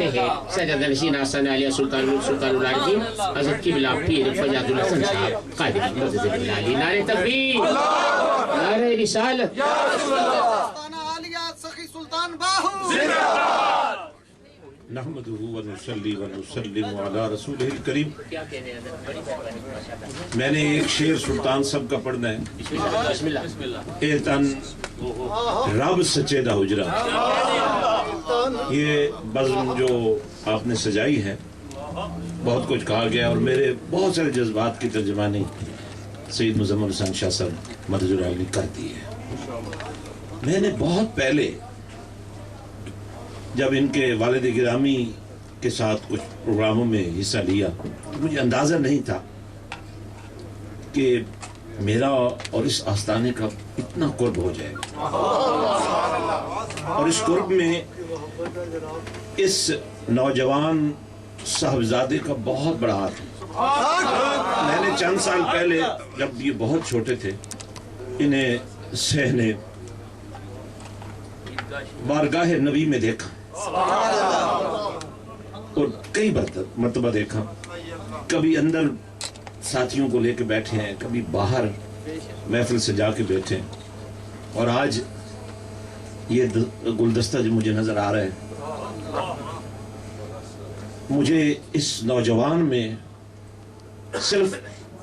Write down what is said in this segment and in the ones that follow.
کرتے ہیں سجادہ نشین آستانہ عالیہ سلطان العارفین حضرت قبلہ پیر فیاض الحسن صاحب قادری مدد العالی. نعرہ تکبیر، نعرہ رسالت. آستانہ عالیہ سخی سلطان باہو نحمدہ ونصلی ونسلم علی رسولہ الکریم. میں نے ایک شعر سلطان صاحب کا پڑھنا ہے. بسم اللہ. اے تن رب سچے دا حجرہ. یہ بزم جو آپ نے سجائی ہے بہت کچھ کہا گیا اور میرے بہت سارے جذبات کی ترجمانی سید مزمل حسین شاہ صاحب مدد العالی کر دی ہے. میں نے بہت پہلے جب ان کے والد گرامی کے ساتھ کچھ پروگراموں میں حصہ لیا مجھے اندازہ نہیں تھا کہ میرا اور اس آستانے کا اتنا قرب ہو جائے گا. اور اس قرب میں اس نوجوان صاحبزادے کا بہت بڑا ہاتھ ہے. میں نے چند سال پہلے جب یہ بہت چھوٹے تھے انہیں سہنے بارگاہ نبی میں دیکھا اور کئی مرتبہ دیکھا. کبھی اندر ساتھیوں کو لے کے بیٹھے ہیں، کبھی باہر محفل سے جا کے بیٹھے ہیں. اور آج یہ گلدستہ جو مجھے نظر آ رہا ہے، مجھے اس نوجوان میں صرف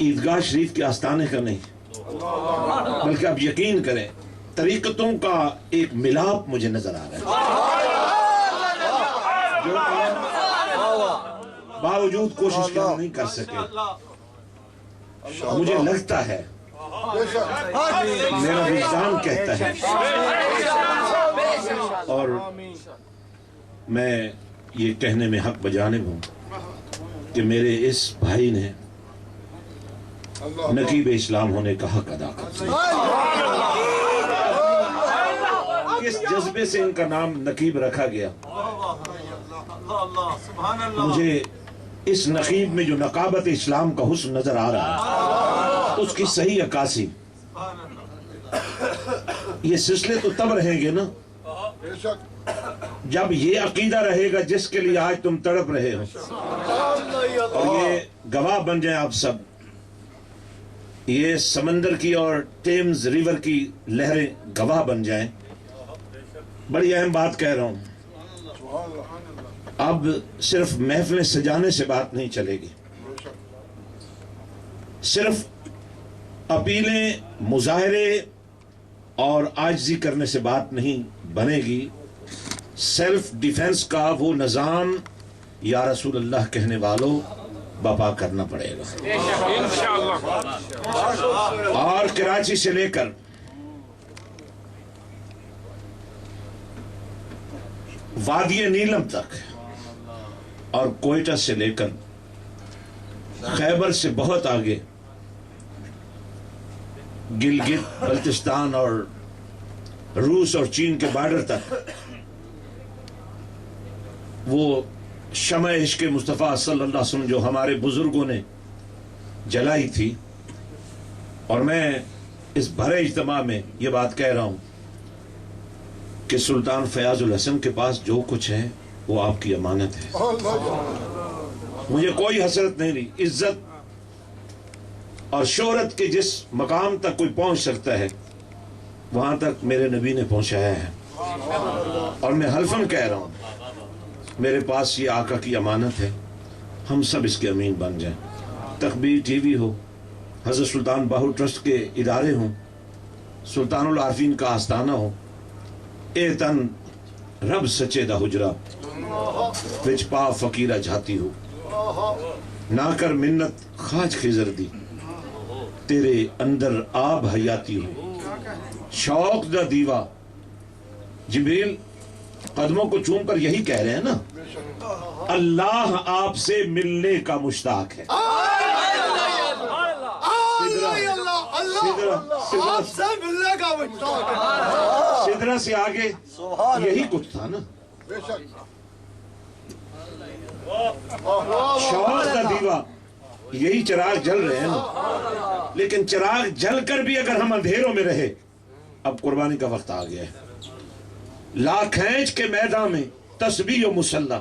عیدگاہ شریف کے آستانے کا نہیں بلکہ آپ یقین کریں طریقتوں کا ایک ملاپ مجھے نظر آ رہا ہے. جو باوجود کوشش کے نہیں کر سکے. مجھے لگتا ہے، میرا وجدان کہتا ہے اور میں یہ کہنے میں حق بجانب ہوں کہ میرے اس بھائی نے نقیب اسلام ہونے کا حق ادا کر. کس جذبے سے ان کا نام نقیب رکھا گیا، مجھے اس نقیب میں جو نقابت اسلام کا حسن نظر آ رہا ہے اس کی صحیح عکاسی. یہ سلسلے تو تب رہیں گے نا جب یہ عقیدہ رہے گا جس کے لیے آج تم تڑپ رہے ہو. اور یہ گواہ بن جائیں آپ سب، یہ سمندر کی اور ٹیمز ریور کی لہریں گواہ بن جائیں. بڑی اہم بات کہہ رہا ہوں. اب صرف محفلیں سجانے سے بات نہیں چلے گی، صرف اپیلیں مظاہرے اور عاجزی کرنے سے بات نہیں بنے گی. سیلف ڈیفنس کا وہ نظام یا رسول اللہ کہنے والوں برپا کرنا پڑے گا. اور کراچی سے لے کر وادی نیلم تک اور کوئٹہ سے لے کر خیبر سے بہت آگے گلگت بلتستان اور روس اور چین کے بارڈر تک وہ شمع عشق مصطفیٰ صلی اللہ علیہ وسلم جو ہمارے بزرگوں نے جلائی تھی. اور میں اس بھرے اجتماع میں یہ بات کہہ رہا ہوں کہ سلطان فیاض الحسن کے پاس جو کچھ ہے وہ آپ کی امانت ہے. مجھے کوئی حسرت نہیں رہی. عزت اور شہرت کے جس مقام تک کوئی پہنچ سکتا ہے وہاں تک میرے نبی نے پہنچایا ہے. اور میں حلفاً کہہ رہا ہوں میرے پاس یہ آقا کی امانت ہے. ہم سب اس کے امین بن جائیں. تکبیر ٹی وی ہو، حضرت سلطان باہو ٹرسٹ کے ادارے ہوں، سلطان العارفین کا آستانہ ہو، اے تن رب سچے دا حجرہ وچ پا فقیرہ جھاتی ہو، نہ کر منت خاج خضر دی تیرے اندر آب حیاتی ہو. شوق دا دیوا جبریل قدموں کو چوم کر یہی کہہ رہے ہیں نا، اللہ آپ سے ملنے کا مشتاق ہے. سدرہ سے آگے یہی کچھ تھا نا. شوق کا دیوا یہی چراغ جل رہے ہیں نا. لیکن چراغ جل کر بھی اگر ہم اندھیروں میں رہے، اب قربانی کا وقت آ گیا ہے. لا کھینچ کے میدان میں تسبیح و مسلح